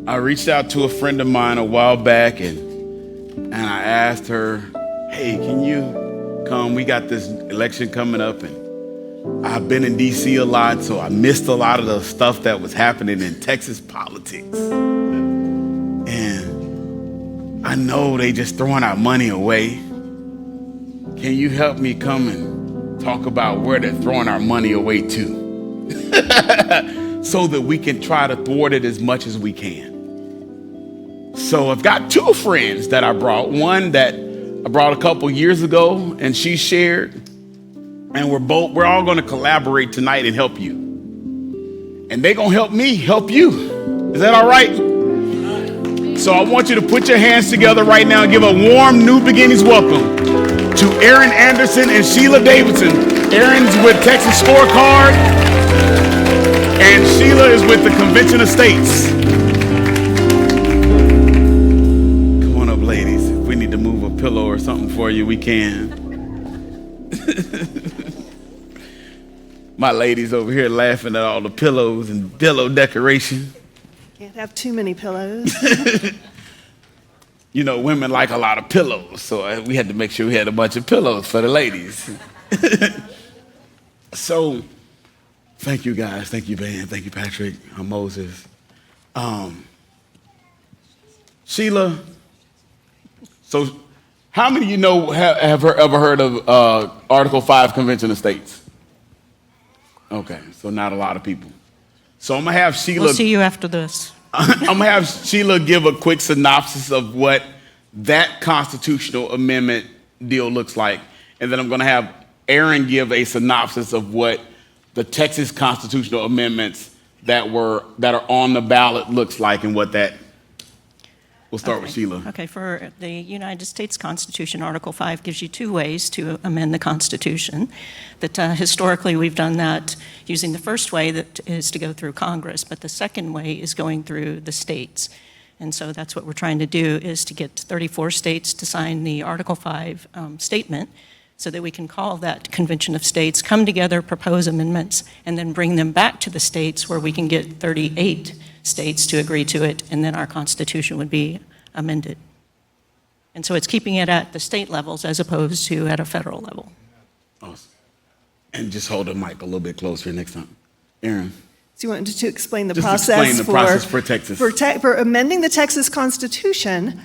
I reached out to a friend of mine a while back and I asked her, hey, can you come? We got this election coming up and I've been in DC a lot, so I missed a lot of the stuff that was happening in Texas politics. And I know they just throwing our money away. Can you help me come and talk about where they're throwing our money away to? So that we can try to thwart it as much as we can. So I've got two friends that I brought. One that I brought a couple years ago and she shared. And we're all going to collaborate tonight and help you. And they're going to help me help you. Is that all right? So I want you to put your hands together right now and give a warm New Beginnings welcome to Aaron Anderson and Sheila Davidson. Aaron's with Texas Scorecard and Sheila is with the Convention of States. Come on up, ladies. If we need to move a pillow or something for you, we can. My ladies over here laughing at all the pillows and pillow decoration. Can't have too many pillows. You know, women like a lot of pillows, so we had to make sure we had a bunch of pillows for the ladies. So, thank you guys. Thank you, Ben. Thank you, Patrick. I'm Moses. Sheila, so how many of you know have ever heard of Article 5 Convention of States? Okay, so not a lot of people. So I'm gonna have Sheila. We'll see you after this. I'm gonna have Sheila give a quick synopsis of what that constitutional amendment deal looks like, and then I'm gonna have Aaron give a synopsis of what the Texas constitutional amendments that are on the ballot looks like, and what that. We'll start with Sheila. Okay, for the United States Constitution, Article 5 gives you two ways to amend the Constitution. That historically we've done that using the first way, that is to go through Congress, but the second way is going through the states. And so that's what we're trying to do, is to get 34 states to sign the Article 5 statement so that we can call that Convention of States, come together, propose amendments, and then bring them back to the states where we can get 38 states to agree to it, and then our Constitution would be amended. And so it's keeping it at the state levels as opposed to at a federal level. Awesome. And just hold the mic a little bit closer next time. Aaron. So you wanted to explain the Just process, explain the process for Texas. For amending the Texas Constitution.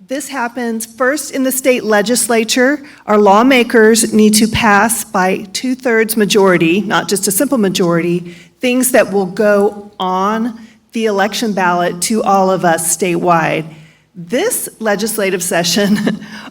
This happens first in the state legislature. Our lawmakers need to pass by 2/3 majority, not just a simple majority, things that will go on the election ballot to all of us statewide. This legislative session,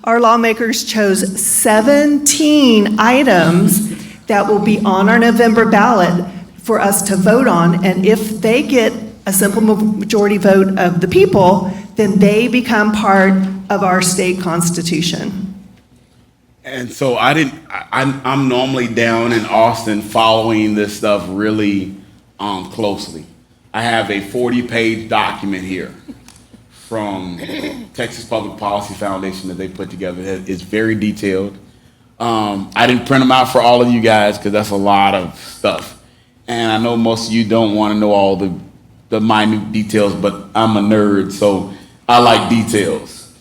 our lawmakers chose 17 items that will be on our November ballot for us to vote on, and if they get a simple majority vote of the people, then they become part of our state constitution. And so I'm normally down in Austin following this stuff really closely. I have a 40-page document here from Texas Public Policy Foundation that they put together. It's very detailed. I didn't print them out for all of you guys because that's a lot of stuff. And I know most of you don't want to know all the minute details, but I'm a nerd, so I like details.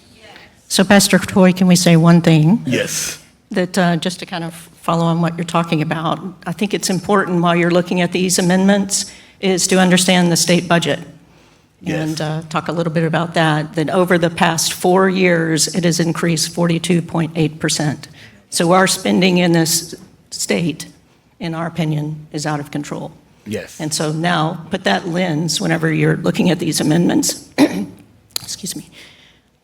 So Pastor Toy, can we say one thing? Yes. That just to kind of follow on what you're talking about, I think it's important while you're looking at these amendments is to understand the state budget. Yes. And talk a little bit about that, that over the past 4 years, it has increased 42.8%. So our spending in this state, in our opinion, is out of control. Yes. And so now, put that lens whenever you're looking at these amendments, excuse me,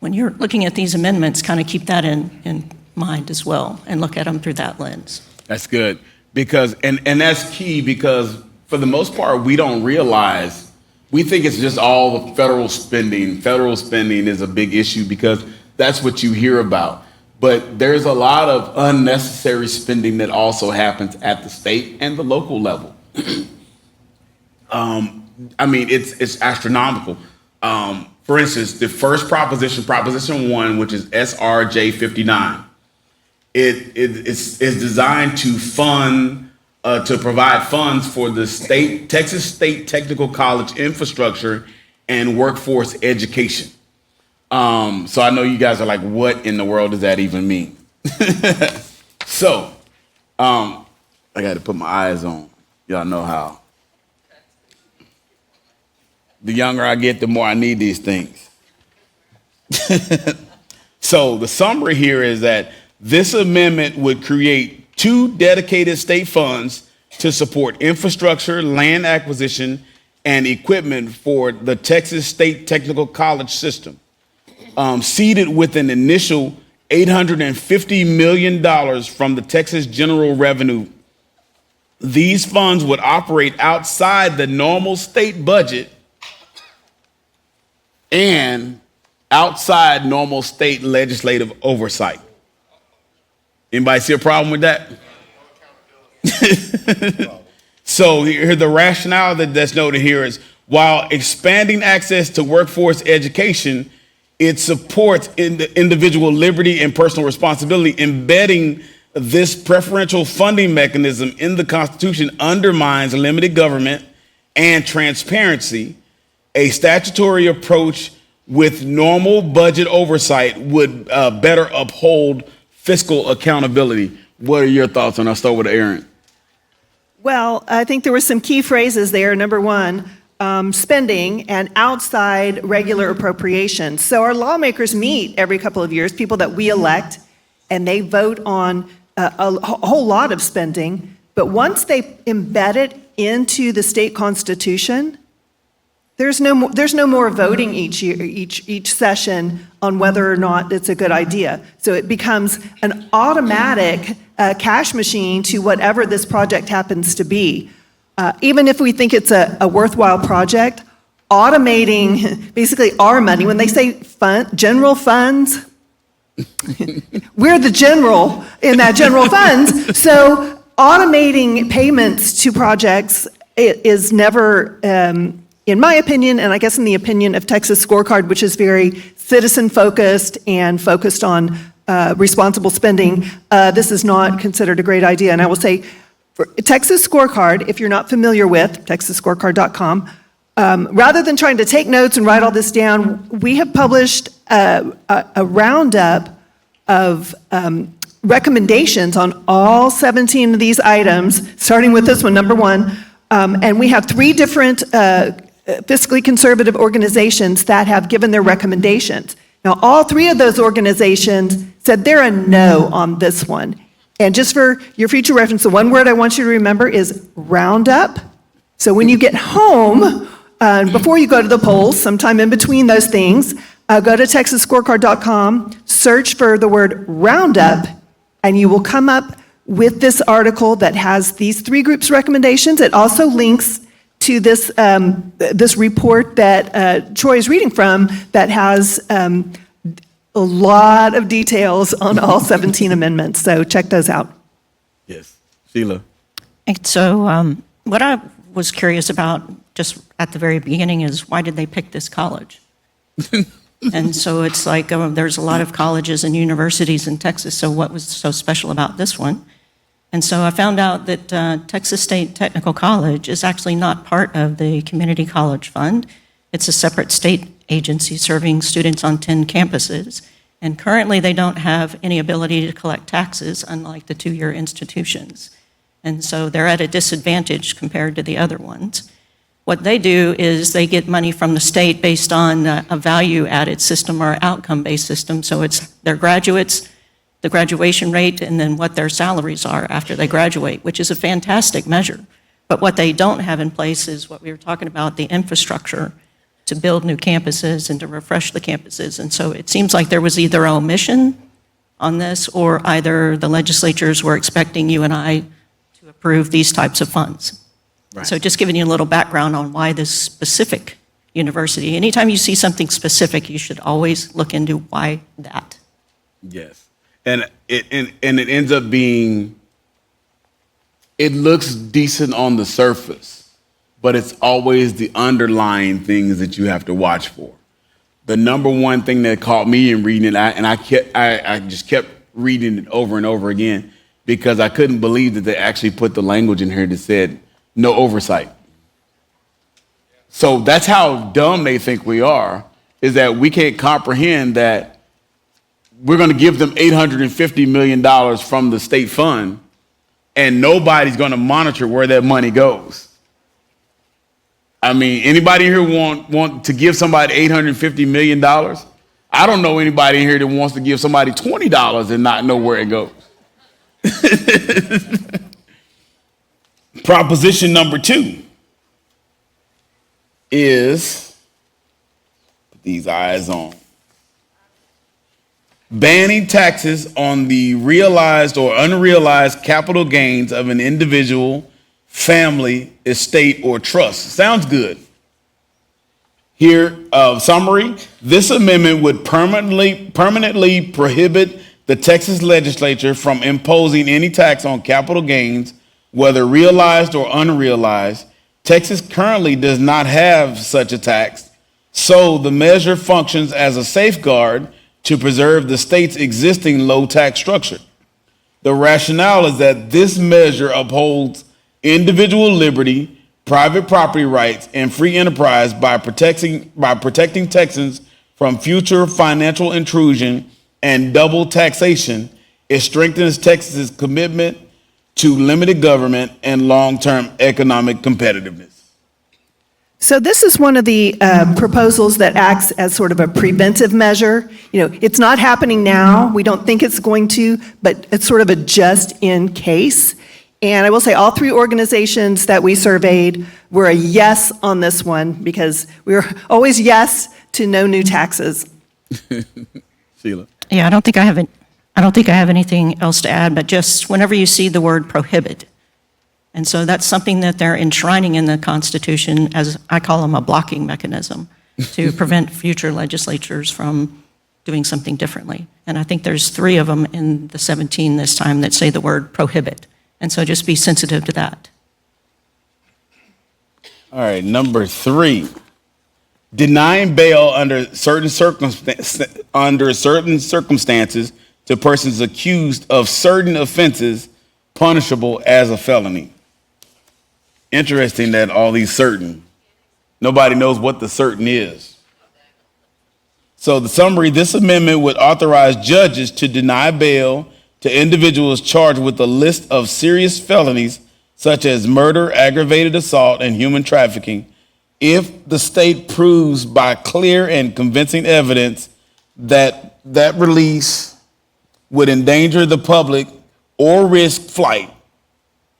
when you're looking at these amendments, kind of keep that in mind as well, and look at them through that lens. That's good, because, and that's key, because for the most part, we don't realize, we think it's just all the federal spending. Federal spending is a big issue because that's what you hear about. But there's a lot of unnecessary spending that also happens at the state and the local level. I mean, it's astronomical. For instance, the first Proposition 1, which is SRJ 59, it's designed to provide funds for the Texas State Technical College infrastructure and workforce education. So I know you guys are like, what in the world does that even mean? So I got to put my eyes on. Y'all know how. The younger I get, the more I need these things. So the summary here is that this amendment would create 2 dedicated state funds to support infrastructure, land acquisition, and equipment for the Texas State Technical College system, seeded with an initial $850 million from the Texas General Revenue. These funds would operate outside the normal state budget and outside normal state legislative oversight. Anybody see a problem with that? So here, the rationale that's noted here is, while expanding access to workforce education, it supports individual liberty and personal responsibility. Embedding this preferential funding mechanism in the Constitution undermines limited government and transparency. A statutory approach with normal budget oversight would better uphold fiscal accountability. What are your thoughts on that? I'll start with Aaron. Well, I think there were some key phrases there. Number one, spending and outside regular appropriations. So our lawmakers meet every couple of years, people that we elect, and they vote on a whole lot of spending. But once they embed it into the state constitution, there's no more voting each year, each session on whether or not it's a good idea. So it becomes an automatic cash machine to whatever this project happens to be. Even if we think it's a worthwhile project, automating basically our money, when they say general funds, we're the general in that general funds. So automating payments to projects is never, in my opinion, and I guess in the opinion of Texas Scorecard, which is very citizen-focused and focused on responsible spending, this is not considered a great idea. And I will say, for Texas Scorecard, if you're not familiar with texasscorecard.com, rather than trying to take notes and write all this down, we have published a roundup of recommendations on all 17 of these items, starting with this one, number 1. And we have 3 different fiscally conservative organizations that have given their recommendations. Now, all 3 of those organizations said they're a no on this one. And just for your future reference, the one word I want you to remember is roundup. So when you get home, before you go to the polls, sometime in between those things, go to texasscorecard.com, search for the word roundup, and you will come up with this article that has these 3 groups' recommendations. It also links to this this report that Troy is reading from that has a lot of details on all 17 amendments. So check those out. Yes. Sheila. And so what I was curious about just at the very beginning is, why did they pick this college? And so it's like, there's a lot of colleges and universities in Texas, so what was so special about this one? And so I found out that Texas State Technical College is actually not part of the Community College Fund. It's a separate state agency serving students on 10 campuses. And currently they don't have any ability to collect taxes, unlike the 2-year institutions. And so they're at a disadvantage compared to the other ones. What they do is they get money from the state based on a value-added system or outcome-based system. So it's their graduates, the graduation rate, and then what their salaries are after they graduate, which is a fantastic measure. But what they don't have in place is what we were talking about, the infrastructure to build new campuses and to refresh the campuses. And so it seems like there was either an omission on this, or either the legislatures were expecting you and I to approve these types of funds. Right. So just giving you a little background on why this specific university. Anytime you see something specific, you should always look into why that. Yes. And it ends up being, it looks decent on the surface, but it's always the underlying things that you have to watch for. The number one thing that caught me in reading it, I just kept reading it over and over again, because I couldn't believe that they actually put the language in here that said no oversight. So that's how dumb they think we are, is that we can't comprehend that we're going to give them $850 million from the state fund, and nobody's going to monitor where that money goes. I mean, anybody here want to give somebody $850 million? I don't know anybody in here that wants to give somebody $20 and not know where it goes. Proposition number 2 is, put these eyes on, banning taxes on the realized or unrealized capital gains of an individual, family, estate, or trust. Sounds good. Here, summary, this amendment would permanently prohibit the Texas legislature from imposing any tax on capital gains, whether realized or unrealized. Texas currently does not have such a tax, so the measure functions as a safeguard to preserve the state's existing low tax structure. The rationale is that this measure upholds individual liberty, private property rights, and free enterprise by protecting Texans from future financial intrusion and double taxation. It strengthens Texas's commitment to limited government and long-term economic competitiveness. So this is one of the proposals that acts as sort of a preventive measure. You know, it's not happening now. We don't think it's going to, but it's sort of a just in case. And I will say all 3 organizations that we surveyed were a yes on this one, because we were always yes to no new taxes. Sheila. Yeah, I don't think I have anything else to add, but just whenever you see the word prohibit, and so that's something that they're enshrining in the Constitution as, I call them, a blocking mechanism to prevent future legislatures from doing something differently. And I think there's 3 of them in the 17 this time that say the word prohibit. And so just be sensitive to that. All right, number 3, denying bail under certain circumstances to persons accused of certain offenses punishable as a felony. Interesting that all these certain, nobody knows what the certain is. So the summary, this amendment would authorize judges to deny bail to individuals charged with a list of serious felonies such as murder, aggravated assault, and human trafficking, if the state proves by clear and convincing evidence that that release would endanger the public or risk flight.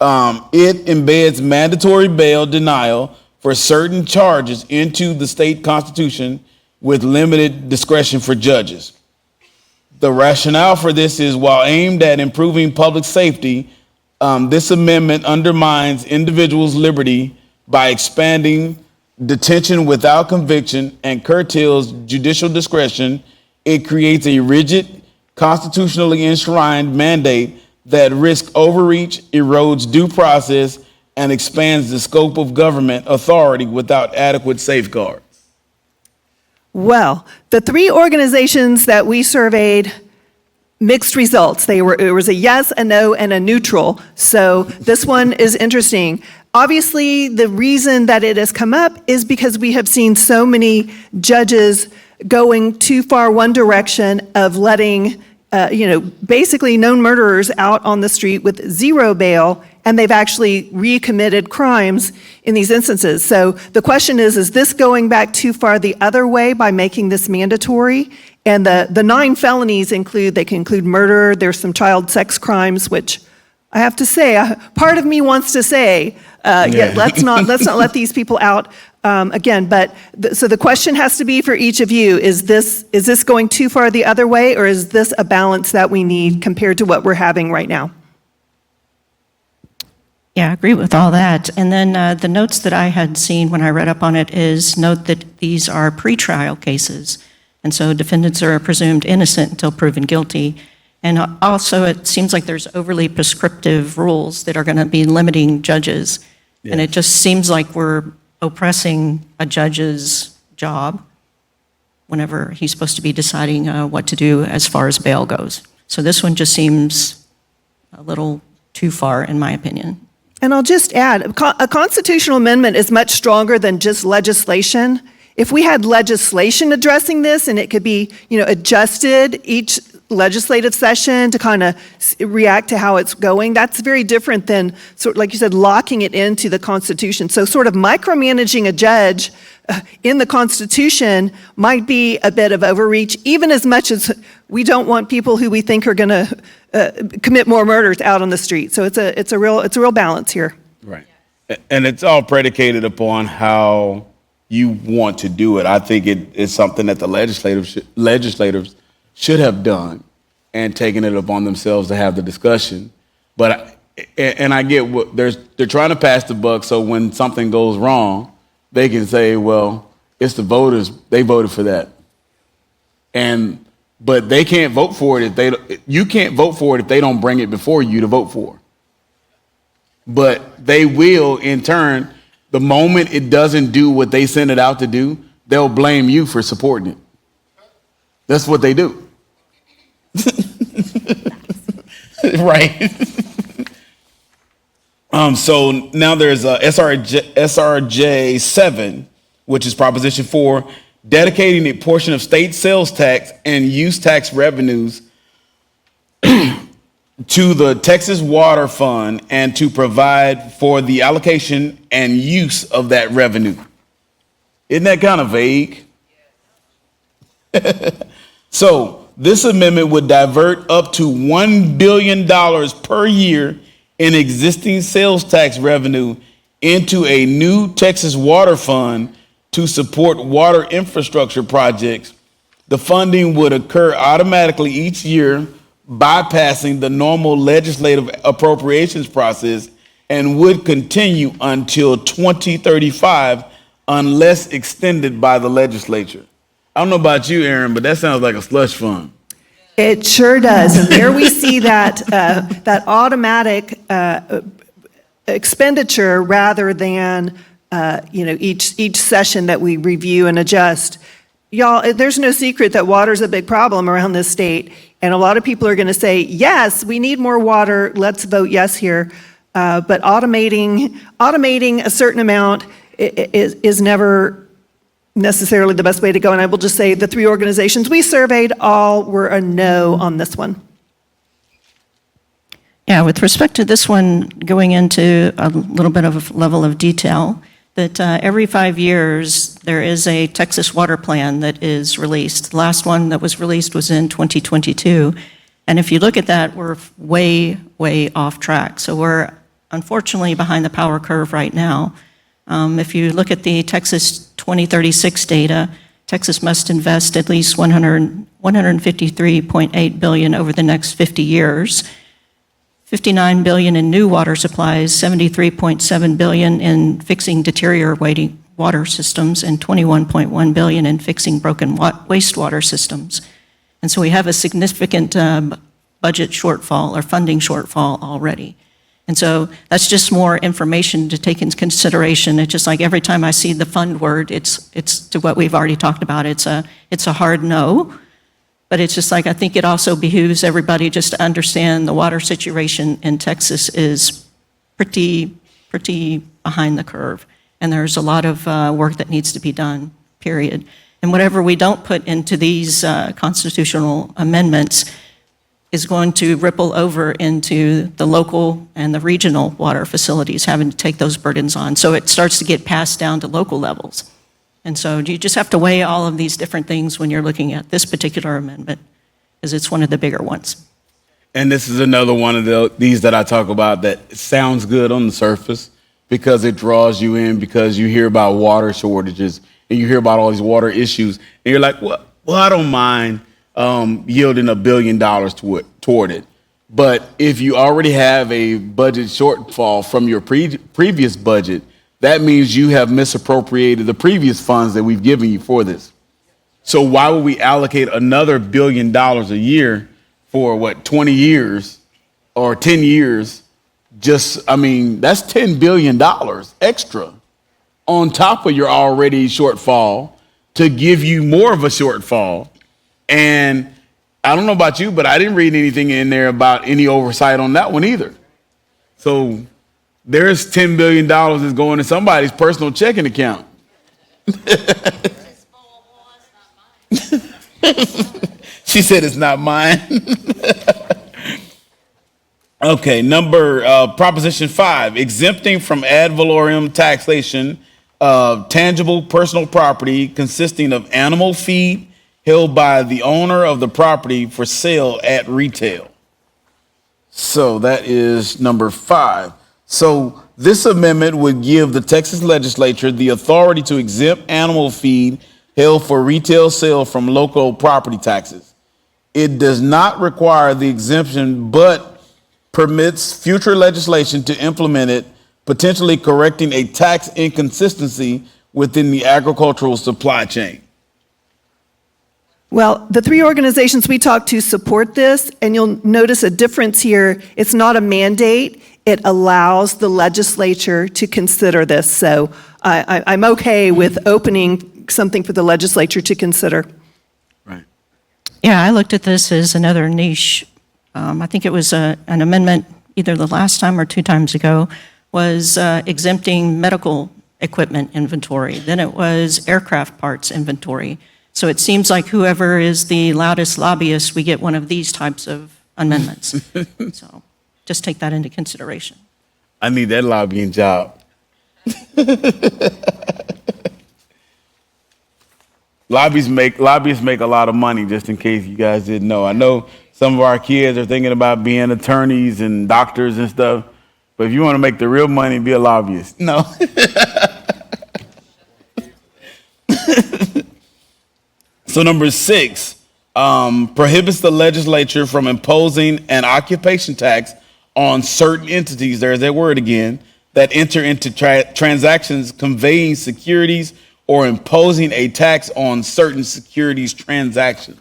It embeds mandatory bail denial for certain charges into the state constitution with limited discretion for judges. The rationale for this is, while aimed at improving public safety, this amendment undermines individuals' liberty by expanding detention without conviction and curtails judicial discretion. It creates a rigid, constitutionally enshrined mandate that risks overreach, erodes due process, and expands the scope of government authority without adequate safeguards. Well, the 3 organizations that we surveyed, mixed results. It was a yes, a no, and a neutral. So this one is interesting. Obviously, the reason that it has come up is because we have seen so many judges going too far one direction of letting basically known murderers out on the street with 0 bail, and they've actually recommitted crimes in these instances. So the question is this going back too far the other way by making this mandatory? And the 9 felonies they can include murder, there's some child sex crimes, which I have to say, part of me wants to say, let's not let these people out again. But so the question has to be for each of you: is this going too far the other way, or is this a balance that we need compared to what we're having right now? Yeah, I agree with all that. And then the notes that I had seen when I read up on it is note that these are pretrial cases, and so defendants are presumed innocent until proven guilty. And also, it seems like there's overly prescriptive rules that are going to be limiting judges. Yes. And it just seems like we're oppressing a judge's job whenever he's supposed to be deciding what to do as far as bail goes. So this one just seems a little too far, in my opinion. And I'll just add, a constitutional amendment is much stronger than just legislation. If we had legislation addressing this and it could be, adjusted each legislative session to kind of react to how it's going, that's very different than, sort of, like you said, locking it into the Constitution. So sort of micromanaging a judge in the Constitution might be a bit of overreach, even as much as we don't want people who we think are going to commit more murders out on the street. So it's a real balance here. Right. And it's all predicated upon how you want to do it. I think it's something that the legislators should have done and taken it upon themselves to have the discussion. But I get what they're trying to pass the buck, so when something goes wrong, they can say, well, it's the voters, they voted for that. But they can't vote for it you can't vote for it if they don't bring it before you to vote for. But they will, in turn, the moment it doesn't do what they sent it out to do, they'll blame you for supporting it. That's what they do. Right. So now there's SRJ 7, which is Proposition 4, dedicating a portion of state sales tax and use tax revenues to the Texas Water Fund and to provide for the allocation and use of that revenue. Isn't that kind of vague? So this amendment would divert up to $1 billion per year in existing sales tax revenue into a new Texas Water Fund to support water infrastructure projects. The funding would occur automatically each year, bypassing the normal legislative appropriations process, and would continue until 2035 unless extended by the legislature. I don't know about you, Aaron, but that sounds like a slush fund. It sure does. And there we see that automatic expenditure rather than each session that we review and adjust. Y'all, there's no secret that water's a big problem around this state. And a lot of people are going to say, yes, we need more water. Let's vote yes here. But automating a certain amount is never necessarily the best way to go. And I will just say the 3 organizations we surveyed all were a no on this one. Yeah, with respect to this one, going into a little bit of a level of detail, that every 5 years there is a Texas water plan that is released. The last one that was released was in 2022. And if you look at that, we're way, way off track. So we're unfortunately behind the power curve right now. If you look at the Texas 2036 data, Texas must invest at least $153.8 billion over the next 50 years. $59 billion in new water supplies, $73.7 billion in fixing deteriorating water systems, and $21.1 billion in fixing broken wastewater systems. And so we have a significant budget shortfall or funding shortfall already. And so that's just more information to take into consideration. It's just like every time I see the fund word, it's to what we've already talked about. It's a hard no. But it's just like, I think it also behooves everybody just to understand the water situation in Texas is pretty behind the curve. And there's a lot of work that needs to be done, period. And whatever we don't put into these constitutional amendments is going to ripple over into the local and the regional water facilities having to take those burdens on. So it starts to get passed down to local levels. And so you just have to weigh all of these different things when you're looking at this particular amendment, because it's one of the bigger ones. And this is another one of these that I talk about that sounds good on the surface because it draws you in, because you hear about water shortages and you hear about all these water issues. And you're like, well, I don't mind yielding $1 billion toward it. But if you already have a budget shortfall from your previous budget, that means you have misappropriated the previous funds that we've given you for this. So why would we allocate another $1 billion a year for 20 years or 10 years? That's $10 billion extra on top of your already shortfall to give you more of a shortfall. And I don't know about you, but I didn't read anything in there about any oversight on that one either. So There's $10 billion that's going to somebody's personal checking account. She said it's not mine. Okay, Proposition 5, exempting from ad valorem taxation tangible personal property consisting of animal feed held by the owner of the property for sale at retail. So that is number 5. So this amendment would give the Texas legislature the authority to exempt animal feed held for retail sale from local property taxes. It does not require the exemption, but permits future legislation to implement it, potentially correcting a tax inconsistency within the agricultural supply chain. Well, the 3 organizations we talked to support this, and you'll notice a difference here. It's not a mandate. It allows the legislature to consider this. So I'm okay with opening something for the legislature to consider. Right. Yeah, I looked at this as another niche. I think it was an amendment either the last time or 2 times ago, was exempting medical equipment inventory. Then it was aircraft parts inventory. So it seems like whoever is the loudest lobbyist, we get one of these types of amendments. So just take that into consideration. I need that lobbying job. Lobbyists make a lot of money, just in case you guys didn't know. I know some of our kids are thinking about being attorneys and doctors and stuff, but if you want to make the real money, be a lobbyist. No. So number 6, prohibits the legislature from imposing an occupation tax on certain entities, there's that word again, that enter into transactions conveying securities or imposing a tax on certain securities transactions.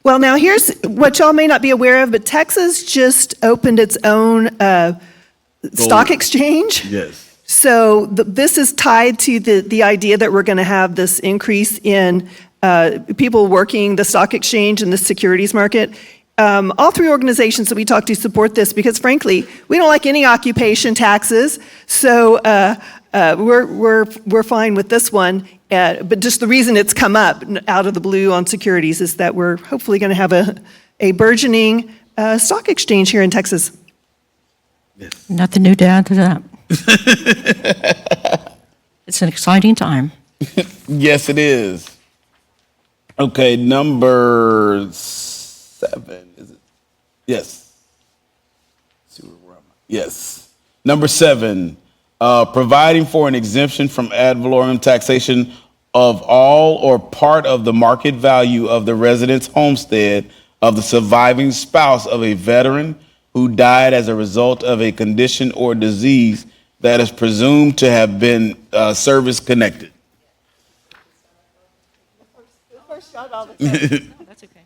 Well, now here's what y'all may not be aware of, but Texas just opened its own stock exchange. Yes. So this is tied to the idea that we're going to have this increase in people working the stock exchange and the securities market. All 3 organizations that we talked to support this because, frankly, we don't like any occupation taxes. So we're fine with this one. But just the reason it's come up out of the blue on securities is that we're hopefully going to have a burgeoning stock exchange here in Texas. Yes. Nothing new to add to that. It's an exciting time. Yes, it is. Okay, number 7, is it? Yes. Let's see where am I? Yes. Number 7, providing for an exemption from ad valorem taxation of all or part of the market value of the resident's homestead of the surviving spouse of a veteran who died as a result of a condition or disease that is presumed to have been service-connected. That's okay.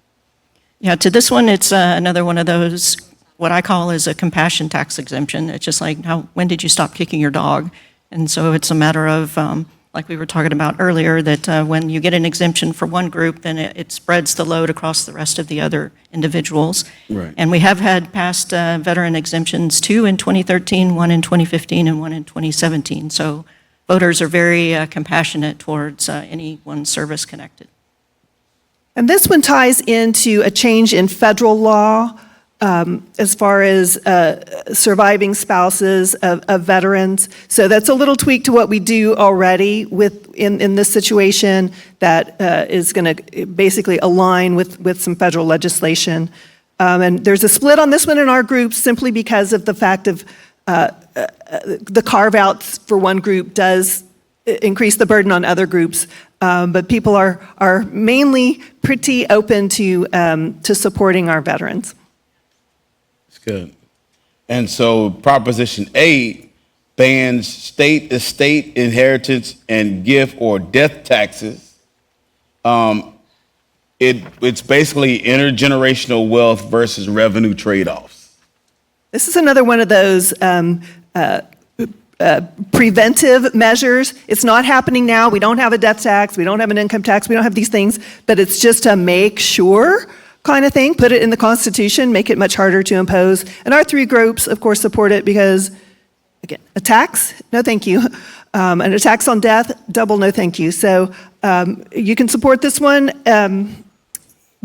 Yeah, to this one, it's another one of those, what I call is a compassion tax exemption. It's just like, when did you stop kicking your dog? And so it's a matter of, like we were talking about earlier, that when you get an exemption for one group, then it spreads the load across the rest of the other individuals. Right. And we have had past veteran exemptions, 2 in 2013, 1 in 2015, and 1 in 2017. So voters are very compassionate towards anyone service-connected. And this one ties into a change in federal law as far as surviving spouses of veterans. So that's a little tweak to what we do already in this situation that is going to basically align with some federal legislation. And there's a split on this one in our group simply because of the fact of the carve-outs for one group does increase the burden on other groups. But people are mainly pretty open to supporting our veterans. Good. And so Proposition 8 bans state estate, inheritance, and gift or death taxes. It's basically intergenerational wealth versus revenue trade-offs. This is another one of those preventive measures. It's not happening now. We don't have a death tax. We don't have an income tax. We don't have these things. But it's just to make sure kind of thing, put it in the Constitution, make it much harder to impose. And our three groups, of course, support it because, again, a tax, no thank you. And a tax on death, double no thank you. So you can support this one,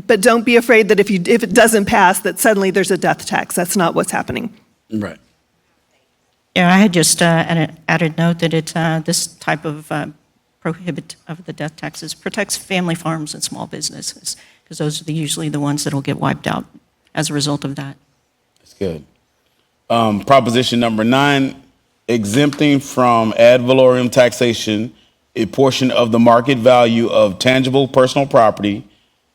but don't be afraid that if it doesn't pass, that suddenly there's a death tax. That's not what's happening. Right. Yeah, I had just added note that this type of prohibit of the death taxes protects family farms and small businesses, because those are usually the ones that will get wiped out as a result of that. That's good. Proposition number 9, exempting from ad valorem taxation a portion of the market value of tangible personal property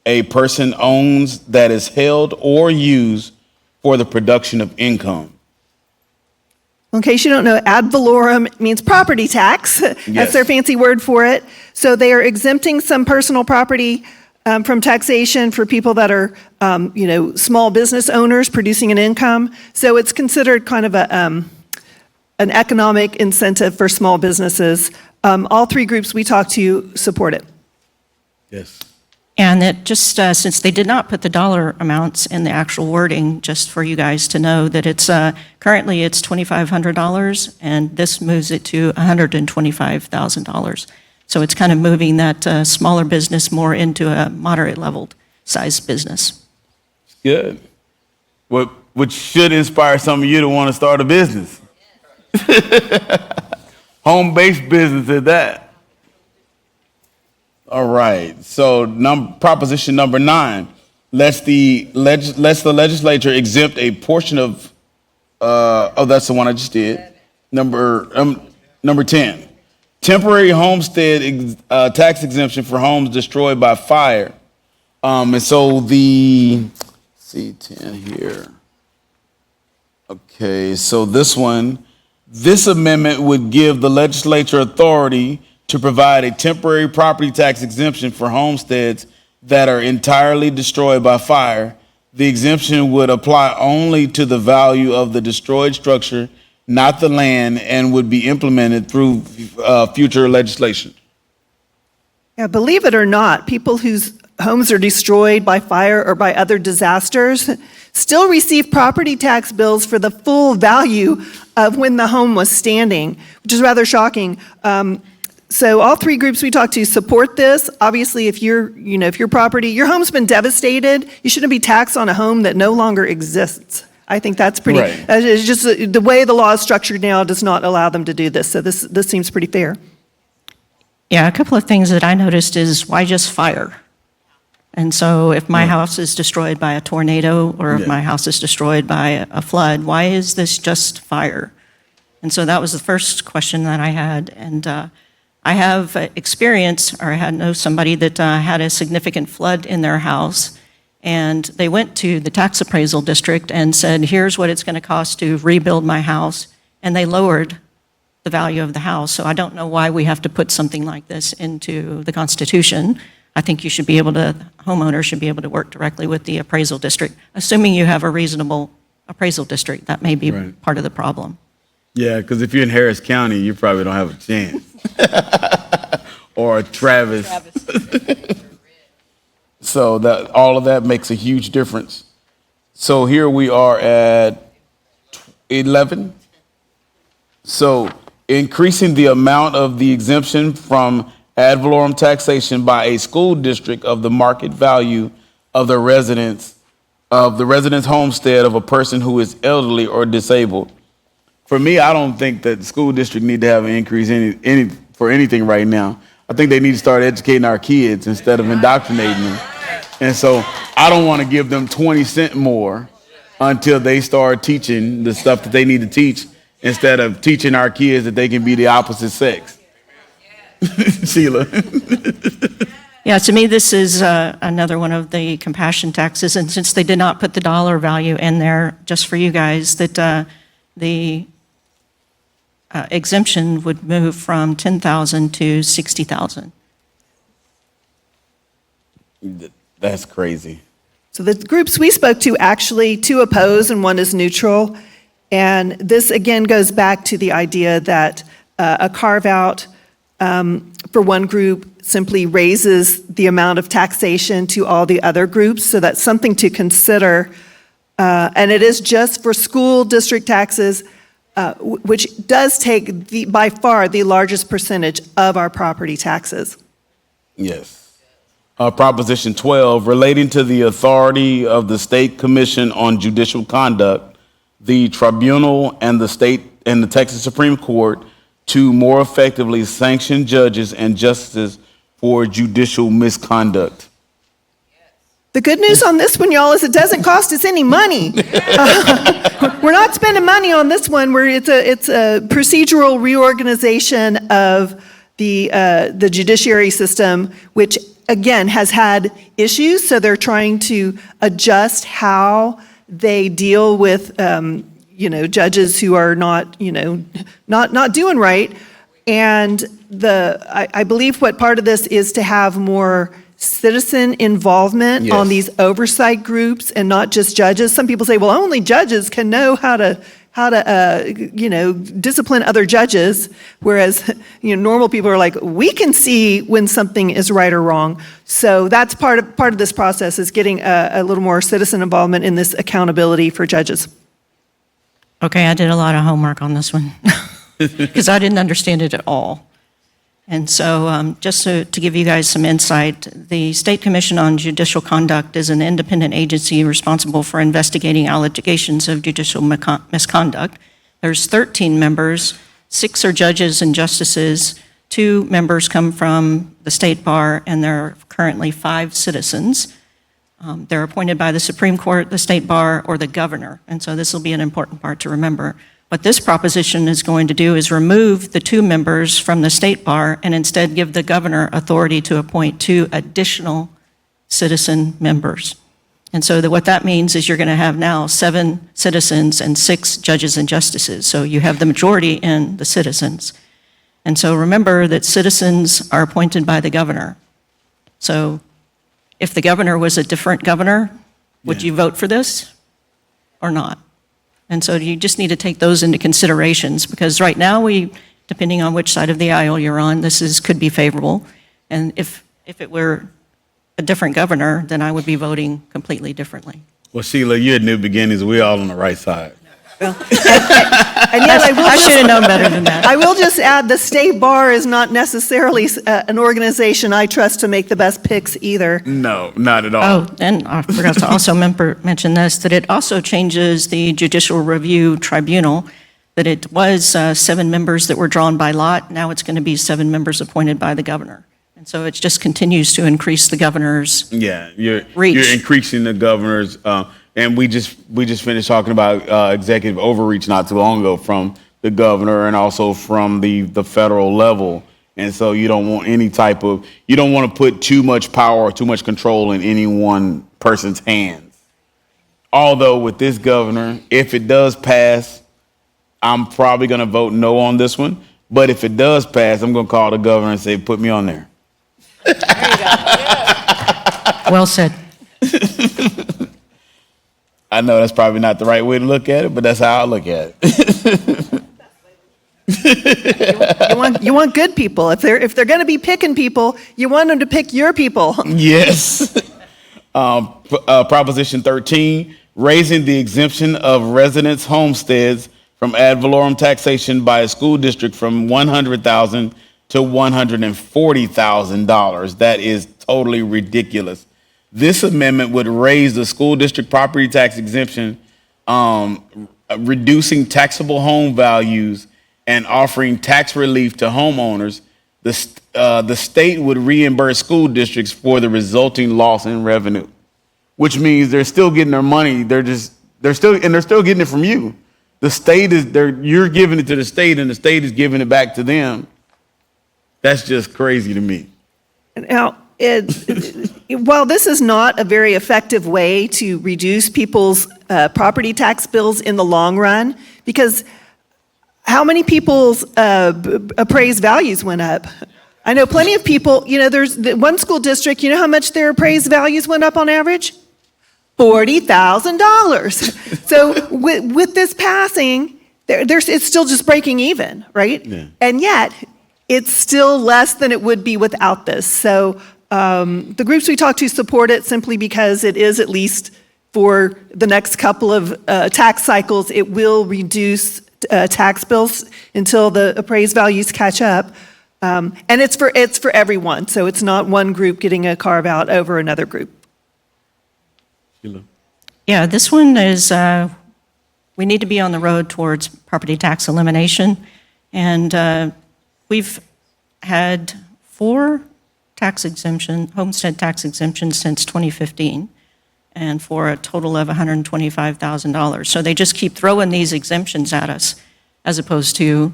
a person owns that is held or used for the production of income. In case you don't know, ad valorem means property tax. That's Yes. their fancy word for it. So they are exempting some personal property from taxation for people that are, small business owners producing an income. So it's considered kind of an economic incentive for small businesses. All three groups we talked to support it. Yes. And that just since they did not put the dollar amounts in the actual wording, just for you guys to know that it's currently it's $2,500, and this moves it to $125,000. So it's kind of moving that smaller business more into a moderate leveled size business. Good. Which should inspire some of you to want to start a business. Home-based business at that. All right. So proposition number 9 lets the legislature exempt a portion of. That's the one I just did. Number 10. Temporary homestead tax exemption for homes destroyed by fire. And so C10 here. Okay, so this amendment would give the legislature authority to provide a temporary property tax exemption for homesteads that are entirely destroyed by fire. The exemption would apply only to the value of the destroyed structure, not the land, and would be implemented through future legislation. Yeah, believe it or not, people whose homes are destroyed by fire or by other disasters still receive property tax bills for the full value of when the home was standing, which is rather shocking. So all three groups we talked to support this. Obviously, if your home's been devastated, you shouldn't be taxed on a home that no longer exists. I think that's pretty, Right. It's just the way the law is structured now does not allow them to do this. So this seems pretty fair. Yeah, a couple of things that I noticed is why just fire? And so if my house is destroyed by a tornado or if Yeah. my house is destroyed by a flood, why is this just fire? And so that was the first question that I had. And I have experience, or I know somebody that had a significant flood in their house, and they went to the tax appraisal district and said, here's what it's going to cost to rebuild my house, and they lowered the value of the house. So I don't know why we have to put something like this into the Constitution. I think homeowners should be able to work directly with the appraisal district, assuming you have a reasonable appraisal district. That may be Right. part of the problem. Yeah, because if you're in Harris County, you probably don't have a chance. Or Travis. So all of that makes a huge difference. So here we are at 11. So increasing the amount of the exemption from ad valorem taxation by a school district of the market value of the residence homestead of a person who is elderly or disabled. For me, I don't think that the school district need to have an increase for anything right now. I think they need to start educating our kids instead of indoctrinating them. And so I don't want to give them 20 cents more until they start teaching the stuff that they need to teach instead of teaching our kids that they can be the opposite sex. Sheila. Yeah, to me, this is another one of the compassion taxes, and since they did not put the dollar value in there, just for you guys, that the exemption would move from $10,000 to $60,000. That's crazy. So the groups we spoke to actually, two oppose and one is neutral. And this again goes back to the idea that a carve out for one group simply raises the amount of taxation to all the other groups. So that's something to consider. And it is just for school district taxes, which does take by far the largest percentage of our property taxes. Yes. Proposition 12, relating to the authority of the State Commission on Judicial Conduct, the tribunal and the Texas Supreme Court to more effectively sanction judges and justices for judicial misconduct. The good news on this one, y'all, is it doesn't cost us any money. We're not spending money on this one. It's a procedural reorganization of the judiciary system, which again has had issues. So they're trying to adjust how they deal with judges who are not doing right. And I believe what part of this is to have more citizen involvement on these oversight groups and not just judges. Some people say, well, only judges can know how to discipline other judges, whereas normal people are like, we can see when something is right or wrong. So that's part of this process, is getting a little more citizen involvement in this accountability for judges. Okay, I did a lot of homework on this one because I didn't understand it at all. And so just to give you guys some insight, the State Commission on Judicial Conduct is an independent agency responsible for investigating allegations of judicial misconduct. There's 13 members, 6 are judges and justices, 2 members come from the State Bar, and there are currently 5 citizens. They're appointed by the Supreme Court, the State Bar, or the governor. And so this will be an important part to remember. What this proposition is going to do is remove the 2 members from the State Bar and instead give the governor authority to appoint 2 additional citizen members. And so what that means is you're going to have now 7 citizens and 6 judges and justices. So you have the majority in the citizens. And so remember that citizens are appointed by the governor. So if the governor was a different governor, would you vote for this or not? And so you just need to take those into considerations, because right now depending on which side of the aisle you're on, could be favorable. And if it were a different governor, then I would be voting completely differently. Well, Sheila, you're at New Beginnings. We're all on the right side. Well, and yet I should have known better than that. I will just add, the State Bar is not necessarily an organization I trust to make the best picks either. No, not at all. Oh, and I forgot to also mention this, that it also changes the Judicial Review Tribunal, that it was 7 members that were drawn by lot. Now it's going to be 7 members appointed by the governor. And so it just continues to increase the governor's you're reach. increasing the governor's, and we just finished talking about executive overreach not too long ago from the governor and also from the federal level. And so you don't want you don't want to put too much power or too much control in any one person's hands. Although with this governor, if it does pass, I'm probably going to vote no on this one. But if it does pass, I'm going to call the governor and say, put me on there. There you go. Yeah. Well said. I know that's probably not the right way to look at it, but that's how I look at it. You want good people. If they're going to be picking people, you want them to pick your people. Yes. Proposition 13, raising the exemption of residents' homesteads from ad valorem taxation by a school district from $100,000 to $140,000. That is totally ridiculous. This amendment would raise the school district property tax exemption, reducing taxable home values and offering tax relief to homeowners. The state would reimburse school districts for the resulting loss in revenue, which means they're still getting their money. They're still getting it from you. The state you're giving it to the state, and the state is giving it back to them. That's just crazy to me. Now, while this is not a very effective way to reduce people's property tax bills in the long run, because how many people's appraised values went up? I know plenty of people, there's one school district, how much their appraised values went up on average? $40,000. So with this passing, it's still just breaking even, right? Yeah. And yet, it's still less than it would be without this. So the groups we talk to support it simply because it is, at least for the next couple of tax cycles, it will reduce tax bills until the appraised values catch up. And it's for everyone, so it's not one group getting a carve out over another group. Yeah, this one is, we need to be on the road towards property tax elimination. And we've had 4 homestead tax exemptions since 2015, and for a total of $125,000. So they just keep throwing these exemptions at us as opposed to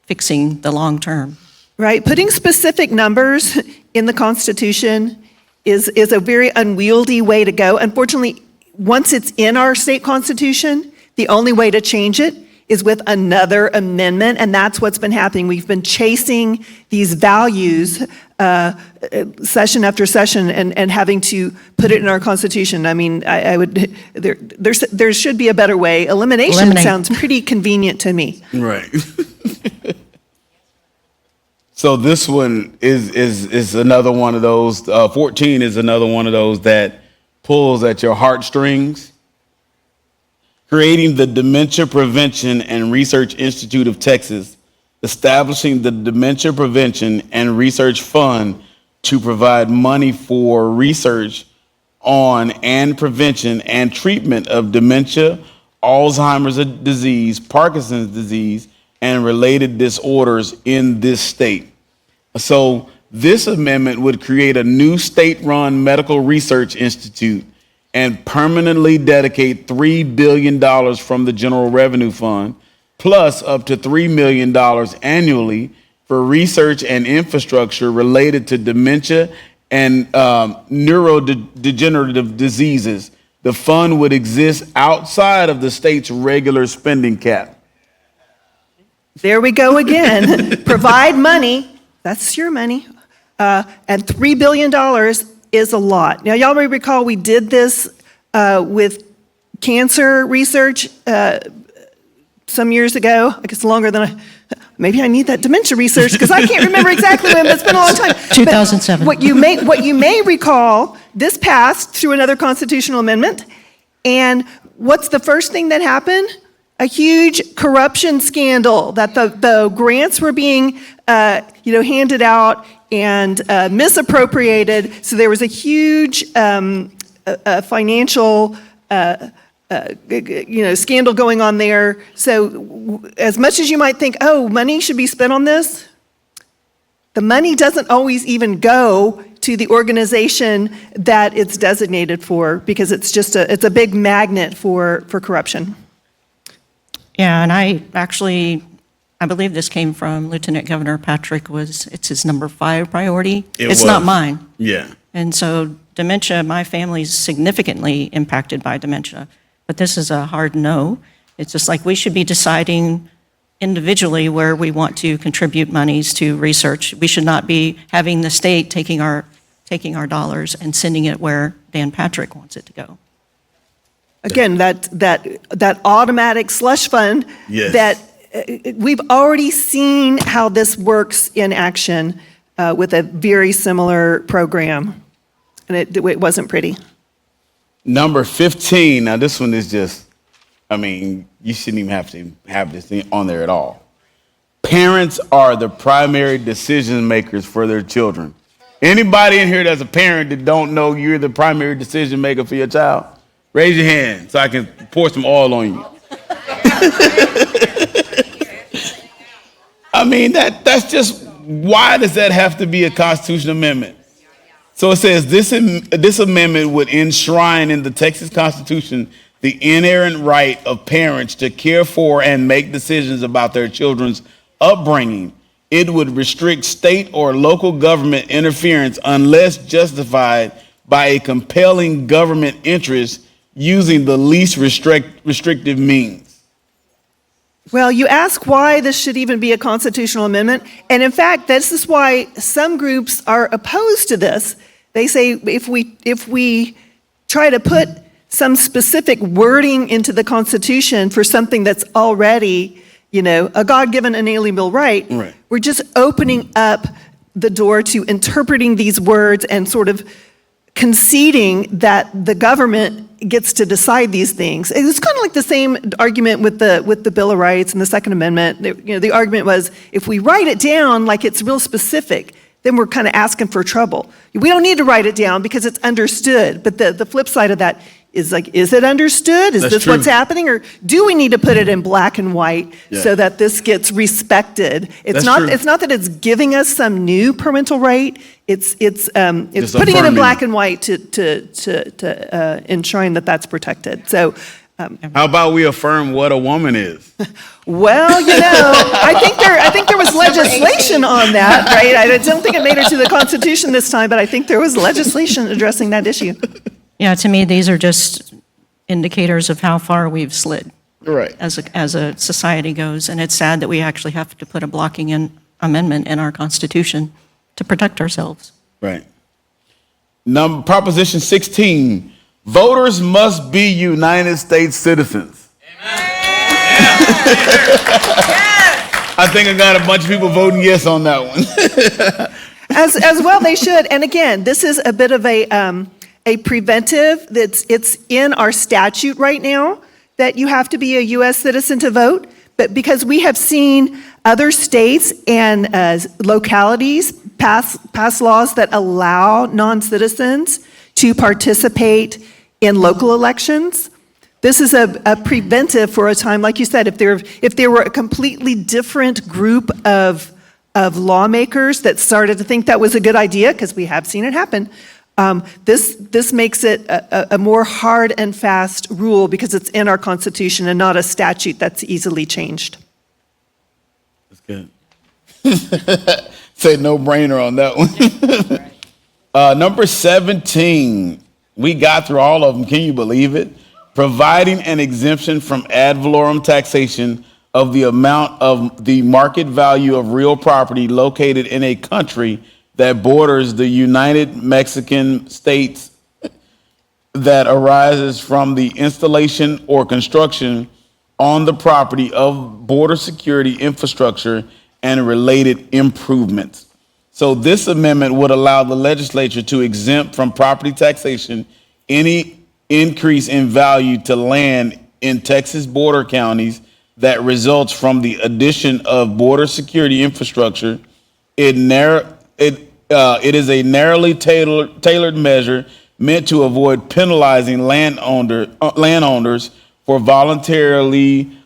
fixing the long term. Right, putting specific numbers in the Constitution is a very unwieldy way to go. Unfortunately, once it's in our state constitution, the only way to change it is with another amendment, and that's what's been happening. We've been chasing these values session after session and having to put it in our constitution. I mean, there should be a better way. Elimination sounds pretty convenient to me. Right. So this one is another one of those, 14 is another one of those that pulls at your heartstrings. Creating the Dementia Prevention and Research Institute of Texas, establishing the Dementia Prevention and Research Fund to provide money for research on and prevention and treatment of dementia, Alzheimer's disease, Parkinson's disease, and related disorders in this state. So this amendment would create a new state-run medical research institute and permanently dedicate $3 billion from the General Revenue Fund, plus up to $3 million annually for research and infrastructure related to dementia and neurodegenerative diseases. The fund would exist outside of the state's regular spending cap. There we go again. Provide money, that's your money, and $3 billion is a lot. Now, y'all may recall we did this with cancer research some years ago. I guess longer than maybe I need that dementia research because I can't remember exactly when, but it's been a long time. 2007. But what you may recall, this passed through another constitutional amendment, and what's the first thing that happened? A huge corruption scandal that the grants were being handed out and misappropriated. So there was a huge financial scandal going on there. So as much as you might think, oh, money should be spent on this, the money doesn't always even go to the organization that it's designated for because it's a big magnet for corruption. Yeah, and I believe this came from Lieutenant Governor Patrick. It's his number 5 priority. It's not mine. Yeah. And so dementia, my family's significantly impacted by dementia, but this is a hard no. It's just like we should be deciding individually where we want to contribute monies to research. We should not be having the state taking our dollars and sending it where Dan Patrick wants it to go. Again, that automatic slush fund, yes, that we've already seen how this works in action with a very similar program, and it wasn't pretty. Number 15, now this one is just, you shouldn't even have to have this thing on there at all. Parents are the primary decision makers for their children. Anybody in here that's a parent that don't know you're the primary decision maker for your child? Raise your hand so I can pour some oil on you. That's just, why does that have to be a constitutional amendment? So it says this amendment would enshrine in the Texas Constitution the inherent right of parents to care for and make decisions about their children's upbringing. It would restrict state or local government interference unless justified by a compelling government interest using the least restrictive means. Well, you ask why this should even be a constitutional amendment, and in fact, this is why some groups are opposed to this. They say if we try to put some specific wording into the Constitution for something that's already, a God-given inalienable right. Right. We're just opening up the door to interpreting these words and sort of conceding that the government gets to decide these things. It's kind of like the same argument with the Bill of Rights and the Second Amendment. The argument was, if we write it down like it's real specific, then we're kind of asking for trouble. We don't need to write it down because it's understood. But the flip side of that is like, is it understood? Is That's this true. what's happening? Or do we need to put it in black and white so that this gets respected? It's That's true. not that it's giving us some new parental right. It's Just putting it in affirming black it. and white to ensuring that that's protected. So, How about we affirm what a woman is? well, I think there was legislation on that, right? I don't think it made it to the Constitution this time, but I think there was legislation addressing that issue. Yeah, to me, these are just indicators of how far we've slid Right. as a society goes. And it's sad that we actually have to put a blocking amendment in our Constitution to protect ourselves. Right. Proposition 16, voters must be United States citizens. I think I got a bunch of people voting yes on that one. As well, they should. And again, this is a bit of a preventive. It's in our statute right now that you have to be a U.S. citizen to vote. But because we have seen other states and localities pass laws that allow non-citizens to participate in local elections, this is a preventive for a time, like you said, if there were a completely different group of lawmakers that started to think that was a good idea, because we have seen it happen. This makes it a more hard and fast rule because it's in our Constitution and not a statute that's easily changed. That's good. Say no brainer on that one. Number 17, we got through all of them. Can you believe it? Providing an exemption from ad valorem taxation of the amount of the market value of real property located in a country that borders the United Mexican States that arises from the installation or construction on the property of border security infrastructure and related improvements. So this amendment would allow the legislature to exempt from property taxation any increase in value to land in Texas border counties that results from the addition of border security infrastructure. It is a narrowly tailored measure meant to avoid penalizing landowners for voluntarily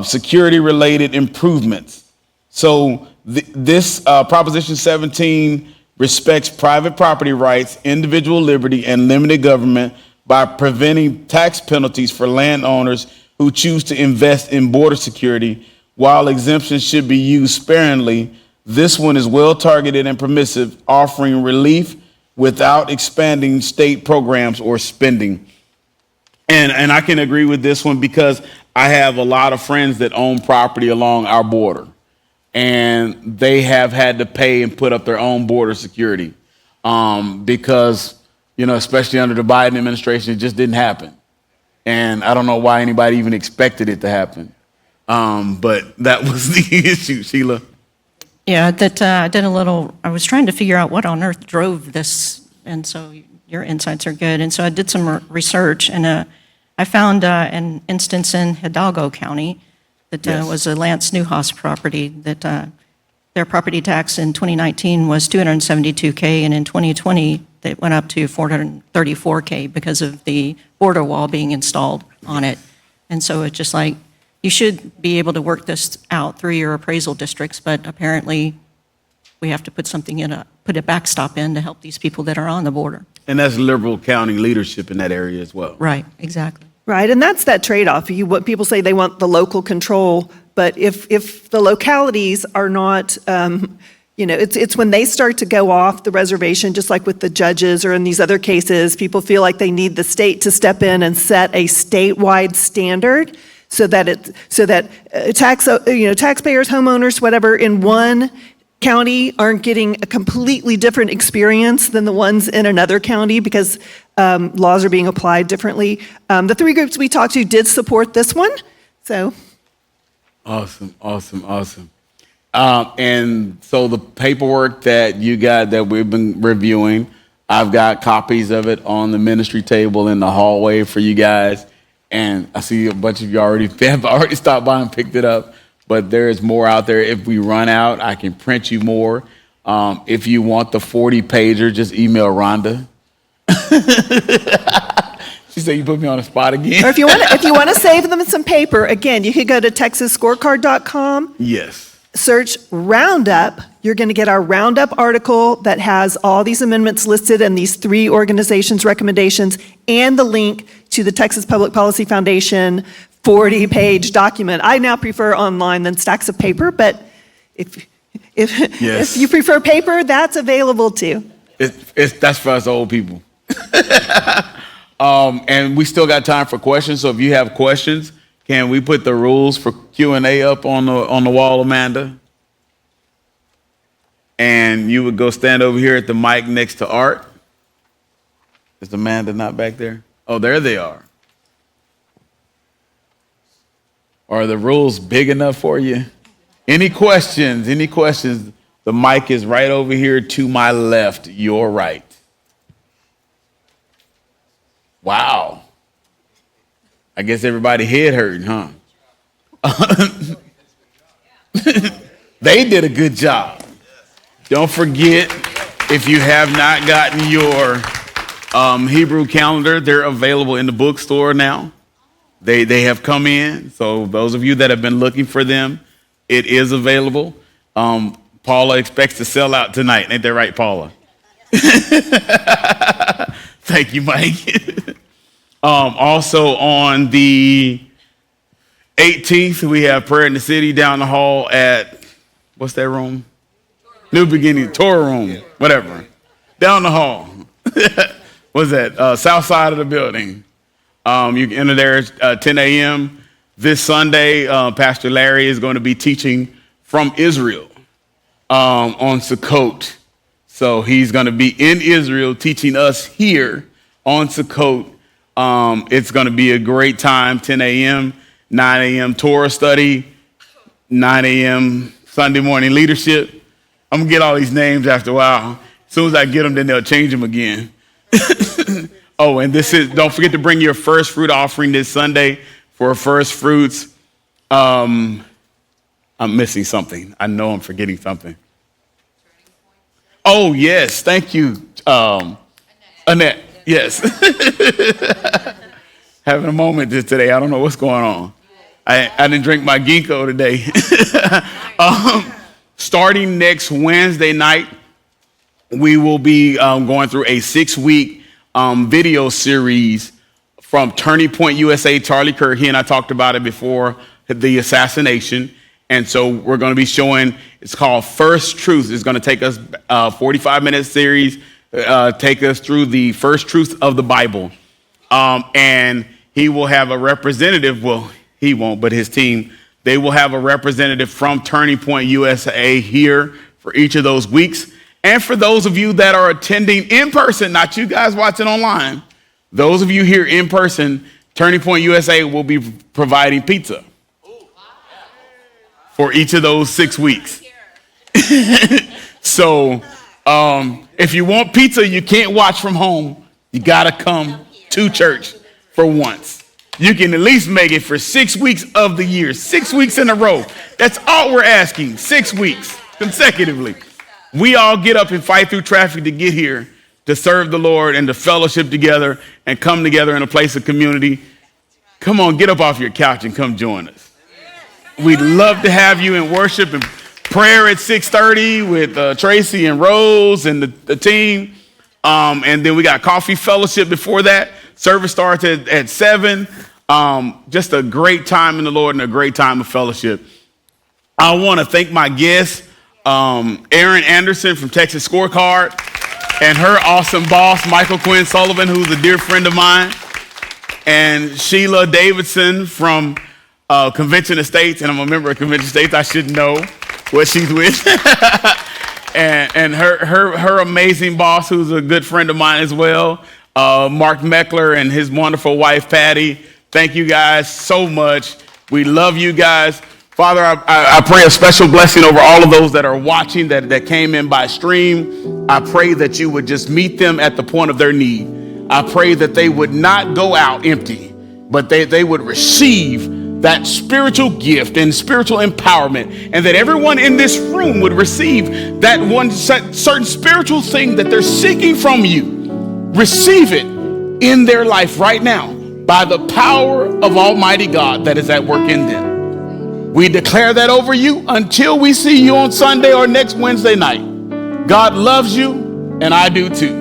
security-related improvements. So this Proposition 17 respects private property rights, individual liberty, and limited government by preventing tax penalties for landowners who choose to invest in border security. While exemptions should be used sparingly, this one is well targeted and permissive, offering relief without expanding state programs or spending. And I can agree with this one because I have a lot of friends that own property along our border, and they have had to pay and put up their own border security because, especially under the Biden administration, it just didn't happen. And I don't know why anybody even expected it to happen. But that was the issue, Sheila. Yeah, I was trying to figure out what on earth drove this, and so your insights are good. And so I did some research, and I found an instance in Hidalgo County that was a Lance Newhouse property that their property tax in 2019 was $272K, and in 2020 it went up to $434K because of the border wall being installed on it. And so it's just like, you should be able to work this out through your appraisal districts, but apparently we have to put put a backstop in to help these people that are on the border. And that's liberal county leadership in that area as well. Right, exactly. Right, and that's that trade-off. What people say they want the local control, but if the localities are not, it's when they start to go off the reservation, just like with the judges or in these other cases, people feel like they need the state to step in and set a statewide standard so that taxpayers, homeowners, whatever, in one county aren't getting a completely different experience than the ones in another county because laws are being applied differently. The three groups we talked to did support this one, so. Awesome, awesome, awesome. And so the paperwork that you got that we've been reviewing, I've got copies of it on the ministry table in the hallway for you guys. And I see a bunch of you already have already stopped by and picked it up. But there is more out there. If we run out, I can print you more. If you want the 40 pager, just email Rhonda. She said you put me on the spot again. Or if you want to save them in some paper, again, you could go to texasscorecard.com. Yes. Search Roundup. You're going to get our Roundup article that has all these amendments listed and these 3 organizations' recommendations and the link to the Texas Public Policy Foundation 40-page document. I now prefer online than stacks of paper, but if you prefer paper, that's available too. That's for us old people. And we still got time for questions. So if you have questions, can we put the rules for Q&A up on the wall, Amanda? And you would go stand over here at the mic next to Art. Is Amanda not back there? Oh, there they are. Are the rules big enough for you? Any questions? Any questions? The mic is right over here to my left, your right. Wow. I guess everybody head hurting, huh? They did a good job. Don't forget, if you have not gotten your Hebrew calendar, they're available in the bookstore now. They have come in. So those of you that have been looking for them, it is available. Paula expects to sell out tonight. Ain't that right, Paula? Thank you, Mike. Also on the 18th, we have Prayer in the City down the hall at, what's that room? New Beginning, Torah Room, whatever. Down the hall. What's that? South side of the building. You can enter there at 10 a.m. This Sunday, Pastor Larry is going to be teaching from Israel on Sukkot. So he's going to be in Israel teaching us here on Sukkot. It's going to be a great time, 10 a.m., 9 a.m. Torah study, 9 a.m. Sunday morning leadership. I'm going to get all these names after a while. As soon as I get them, then they'll change them again. Oh, and don't forget to bring your first fruit offering this Sunday for first fruits. I'm missing something. I know I'm forgetting something. Oh, yes. Thank you, Annette. Yes. Having a moment today. I don't know what's going on. I didn't drink my ginkgo today. Starting next Wednesday night, we will be going through a 6-week video series from Turning Point USA. Charlie Kirk, he and I talked about it before the assassination. And so we're going to be showing, it's called First Truth. It's going to take us a 45-minute series, take us through the first truth of the Bible. And he will have a representative, well, he won't, but his team, they will have a representative from Turning Point USA here for each of those weeks. And for those of you that are attending in person, not you guys watching online, those of you here in person, Turning Point USA will be providing pizza for each of those 6 weeks. So if you want pizza, you can't watch from home. You got to come to church for once. You can at least make it for 6 weeks of the year, 6 weeks in a row. That's all we're asking, 6 weeks consecutively. We all get up and fight through traffic to get here to serve the Lord and to fellowship together and come together in a place of community. Come on, get up off your couch and come join us. We'd love to have you in worship and prayer at 6:30 with Tracy and Rose and the team. And then we got coffee fellowship before that. Service starts at 7. Just a great time in the Lord and a great time of fellowship. I want to thank my guests, Erin Anderson from Texas Scorecard and her awesome boss, Michael Quinn Sullivan, who's a dear friend of mine, and Sheila Davidson from Convention Estates, and I'm a member of Convention Estates. I should know what she's with. and her amazing boss, who's a good friend of mine as well, Mark Meckler and his wonderful wife, Patty. Thank you guys so much. We love you guys. Father, I pray a special blessing over all of those that are watching, that came in by stream. I pray that you would just meet them at the point of their need. I pray that they would not go out empty, but they would receive that spiritual gift and spiritual empowerment, and that everyone in this room would receive that one certain spiritual thing that they're seeking from you. Receive it in their life right now by the power of Almighty God that is at work in them. We declare that over you until we see you on Sunday or next Wednesday night. God loves you, and I do too.